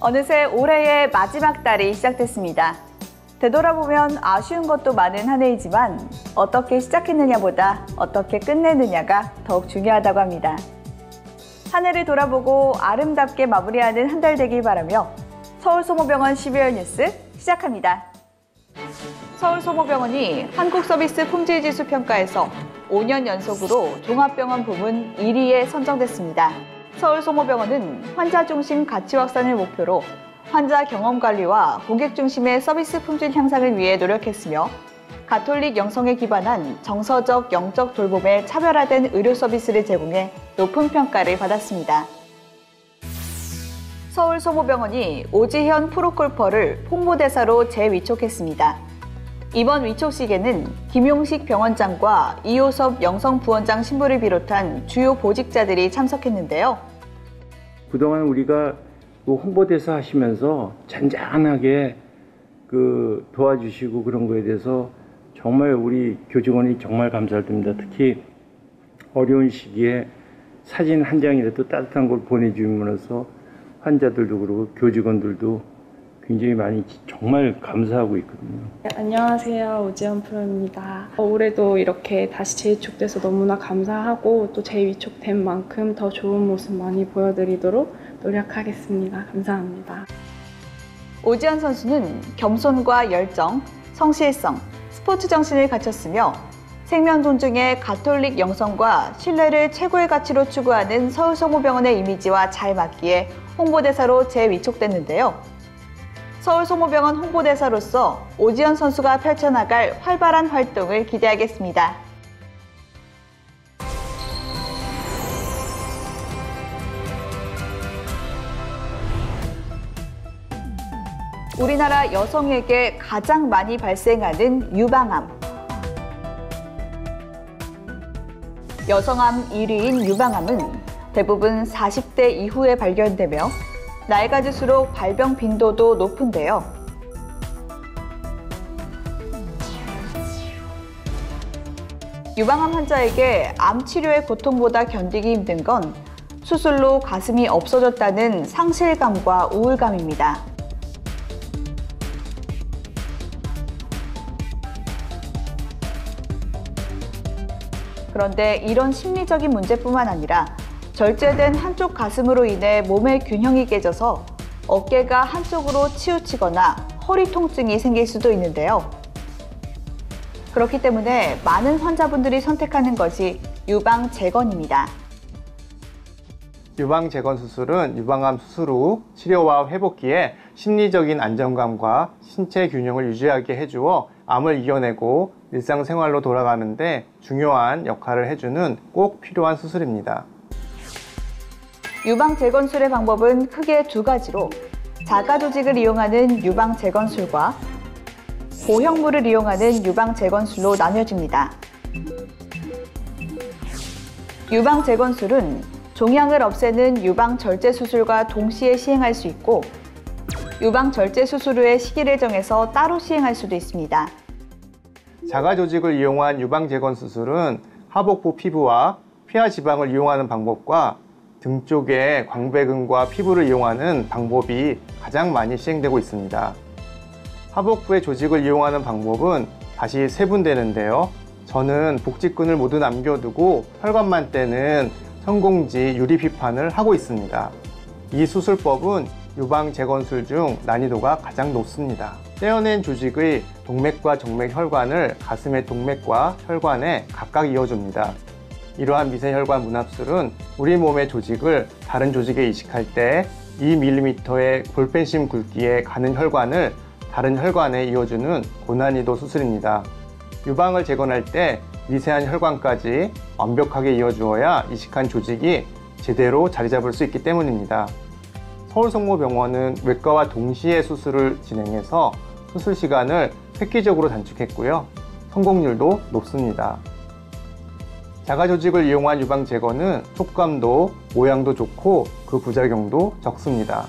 어느새 올해의 마지막 달이 시작됐습니다. 되돌아보면 아쉬운 것도 많은 한 해이지만 어떻게 시작했느냐보다 어떻게 끝내느냐가 더욱 중요하다고 합니다. 한 해를 돌아보고 아름답게 마무리하는 한 달 되길 바라며 서울소모병원 12월 뉴스 시작합니다. 서울소모병원이 한국서비스 품질지수 평가에서 5년 연속으로 종합병원 부문 1위에 선정됐습니다. 서울소모병원은 환자 중심 가치 확산을 목표로 환자 경험 관리와 고객 중심의 서비스 품질 향상을 위해 노력했으며 가톨릭 영성에 기반한 정서적, 영적 돌봄의 차별화된 의료 서비스를 제공해 높은 평가를 받았습니다. 서울소모병원이 오지현 프로골퍼를 홍보대사로 재위촉했습니다. 이번 위촉식에는 김용식 병원장과 이호섭 영성부원장 신부를 비롯한 주요 보직자들이 참석했는데요. 그동안 우리가 홍보대사 하시면서 잔잔하게 도와주시고 그런 거에 대해서 정말 우리 교직원이 정말 감사를 드립니다. 특히 어려운 시기에 사진 한 장이라도 따뜻한 걸 보내줌으로써 환자들도 그렇고 교직원들도 굉장히 많이 정말 감사하고 있거든요. 네, 안녕하세요. 오지연 프로입니다. 올해도 이렇게 다시 재위촉돼서 너무나 감사하고 또 재위촉된 만큼 더 좋은 모습 많이 보여드리도록 노력하겠습니다. 감사합니다. 오지연 선수는 겸손과 열정, 성실성, 스포츠 정신을 갖췄으며 생명 존중의 가톨릭 영성과 신뢰를 최고의 가치로 추구하는 서울소모병원의 이미지와 잘 맞기에 홍보대사로 재위촉됐는데요. 서울소모병원 홍보대사로서 오지연 선수가 펼쳐나갈 활발한 활동을 기대하겠습니다. 우리나라 여성에게 가장 많이 발생하는 유방암. 여성암 1위인 유방암은 대부분 40대 이후에 발견되며 나이가 들수록 발병 빈도도 높은데요. 유방암 환자에게 암 치료의 고통보다 견디기 힘든 건 수술로 가슴이 없어졌다는 상실감과 우울감입니다. 그런데 이런 심리적인 문제뿐만 아니라 절제된 한쪽 가슴으로 인해 몸의 균형이 깨져서 어깨가 한쪽으로 치우치거나 허리 통증이 생길 수도 있는데요. 그렇기 때문에 많은 환자분들이 선택하는 것이 유방 재건입니다. 유방 재건 수술은 유방암 수술 후 치료와 회복기에 심리적인 안정감과 신체 균형을 유지하게 해주어 암을 이겨내고 일상생활로 돌아가는데 중요한 역할을 해주는 꼭 필요한 수술입니다. 유방 재건술의 방법은 크게 두 가지로 자가 조직을 이용하는 유방 재건술과 고형물을 이용하는 유방 재건술로 나뉘어집니다. 유방 재건술은 종양을 없애는 유방 절제 수술과 동시에 시행할 수 있고 유방 절제 수술 후에 시기를 정해서 따로 시행할 수도 있습니다. 자가 조직을 이용한 유방 재건 수술은 하복부 피부와 피하 지방을 이용하는 방법과 등 쪽에 광배근과 피부를 이용하는 방법이 가장 많이 시행되고 있습니다. 하복부의 조직을 이용하는 방법은 다시 세분되는데요. 저는 복직근을 모두 남겨두고 혈관만 떼는 천공지 유리피판을 하고 있습니다. 이 수술법은 유방 재건술 중 난이도가 가장 높습니다. 떼어낸 조직의 동맥과 정맥 혈관을 가슴의 동맥과 혈관에 각각 이어줍니다. 이러한 미세혈관 문합술은 우리 몸의 조직을 다른 조직에 이식할 때 2mm의 볼펜심 굵기의 가는 혈관을 다른 혈관에 이어주는 고난이도 수술입니다. 유방을 재건할 때 미세한 혈관까지 완벽하게 이어주어야 이식한 조직이 제대로 자리 잡을 수 있기 때문입니다. 서울성모병원은 외과와 동시에 수술을 진행해서 수술 시간을 획기적으로 단축했고요. 성공률도 높습니다. 자가 조직을 이용한 유방 재건은 촉감도 모양도 좋고 그 부작용도 적습니다.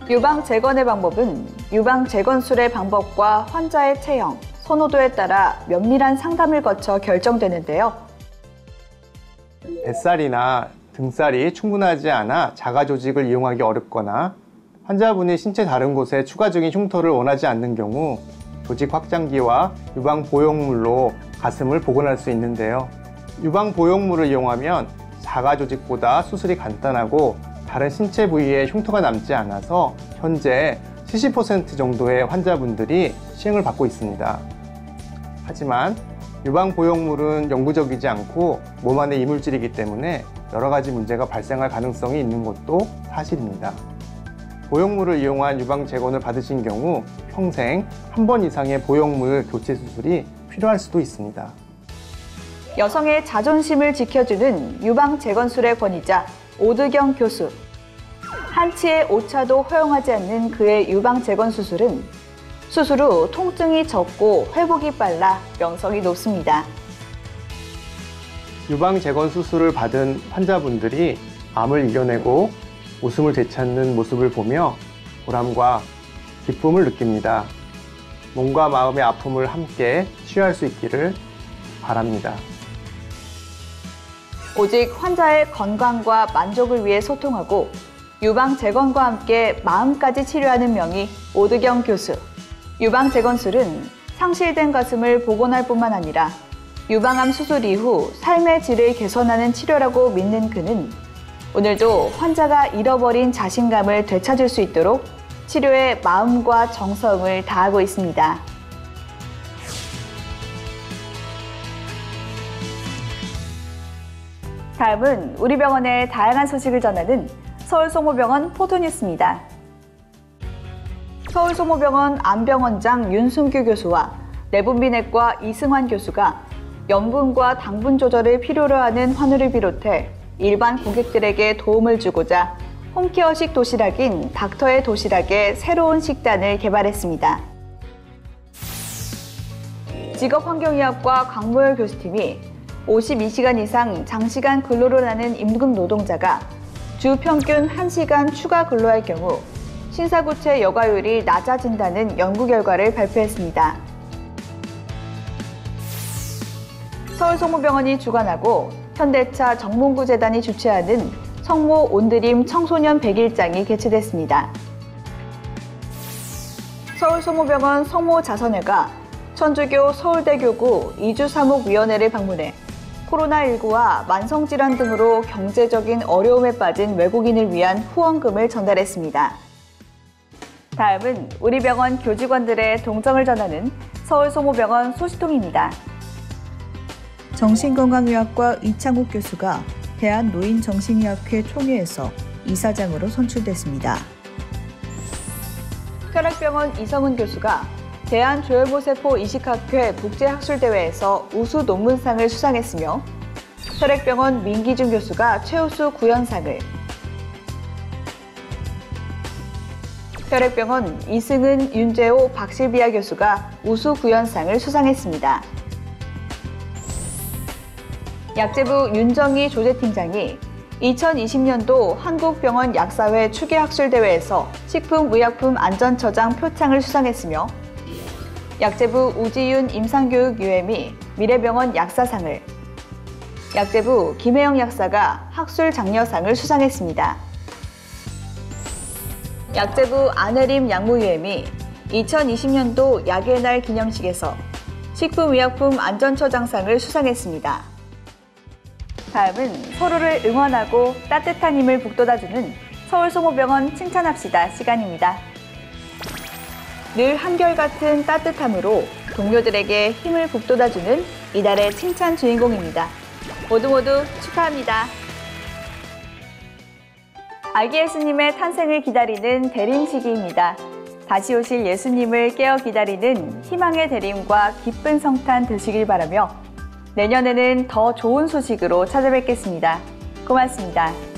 유방 재건의 방법은 유방 재건술의 방법과 환자의 체형, 선호도에 따라 면밀한 상담을 거쳐 결정되는데요. 뱃살이나 등살이 충분하지 않아 자가 조직을 이용하기 어렵거나 환자분이 신체 다른 곳에 추가적인 흉터를 원하지 않는 경우 조직 확장기와 유방 보형물로 가슴을 복원할 수 있는데요. 유방 보형물을 이용하면 자가 조직보다 수술이 간단하고 다른 신체 부위에 흉터가 남지 않아서 현재 70% 정도의 환자분들이 시행을 받고 있습니다. 하지만 유방 보형물은 영구적이지 않고 몸 안의 이물질이기 때문에 여러 가지 문제가 발생할 가능성이 있는 것도 사실입니다. 보형물을 이용한 유방 재건을 받으신 경우 평생 한 번 이상의 보형물 교체 수술이 필요할 수도 있습니다. 여성의 자존심을 지켜주는 유방 재건술의 권위자 오드경 교수. 한치의 오차도 허용하지 않는 그의 유방 재건 수술은 수술 후 통증이 적고 회복이 빨라 명성이 높습니다. 유방 재건 수술을 받은 환자분들이 암을 이겨내고 웃음을 되찾는 모습을 보며 보람과 기쁨을 느낍니다. 몸과 마음의 아픔을 함께 치유할 수 있기를 바랍니다. 오직 환자의 건강과 만족을 위해 소통하고 유방 재건과 함께 마음까지 치료하는 명의 오드경 교수. 유방 재건술은 상실된 가슴을 복원할 뿐만 아니라 유방암 수술 이후 삶의 질을 개선하는 치료라고 믿는 그는 오늘도 환자가 잃어버린 자신감을 되찾을 수 있도록 치료에 마음과 정성을 다하고 있습니다. 다음은 우리 병원의 다양한 소식을 전하는 서울송모병원 포토뉴스입니다. 서울송모병원 암병원장 윤순규 교수와 내분비내과 이승환 교수가 염분과 당분 조절을 필요로 하는 환우를 비롯해 일반 고객들에게 도움을 주고자 홈케어식 도시락인 닥터의 도시락의 새로운 식단을 개발했습니다. 직업환경의학과 강모열 교수팀이 52시간 이상 장시간 근로를 하는 임금 노동자가 주 평균 1시간 추가 근로할 경우 신사구체 여과율이 낮아진다는 연구 결과를 발표했습니다. 서울송모병원이 주관하고 현대차 정몽구재단이 주최하는 성모 온드림 청소년 100일장이 개최됐습니다. 서울송모병원 성모자선회가 천주교 서울대교구 이주사목위원회를 방문해 코로나19와 만성질환 등으로 경제적인 어려움에 빠진 외국인을 위한 후원금을 전달했습니다. 다음은 우리 병원 교직원들의 동정을 전하는 서울송모병원 소식통입니다. 정신건강의학과 이창욱 교수가 대한노인정신의학회 총회에서 이사장으로 선출됐습니다. 혈액병원 이성은 교수가 대한조혈모세포 이식학회 국제학술대회에서 우수 논문상을 수상했으며 혈액병원 민기준 교수가 최우수 구연상을, 혈액병원 이승은, 윤재호, 박실비아 교수가 우수 구연상을 수상했습니다. 약재부 윤정희 조제팀장이 2020년도 한국병원 약사회 추계학술대회에서 식품의약품 안전처장 표창을 수상했으며 약재부 우지윤 임상교육UM이 미래병원 약사상을, 약재부 김혜영 약사가 학술장려상을 수상했습니다. 약재부 안혜림 양무UM이 2020년도 약의 날 기념식에서 식품의약품 안전처장상을 수상했습니다. 다음은 서로를 응원하고 따뜻한 힘을 북돋아주는 서울송모병원 칭찬합시다 시간입니다. 늘 한결같은 따뜻함으로 동료들에게 힘을 북돋아주는 이달의 칭찬 주인공입니다. 모두 축하합니다. 아기 예수님의 탄생을 기다리는 대림 시기입니다. 다시 오실 예수님을 깨어 기다리는 희망의 대림과 기쁜 성탄 되시길 바라며 내년에는 더 좋은 소식으로 찾아뵙겠습니다. 고맙습니다.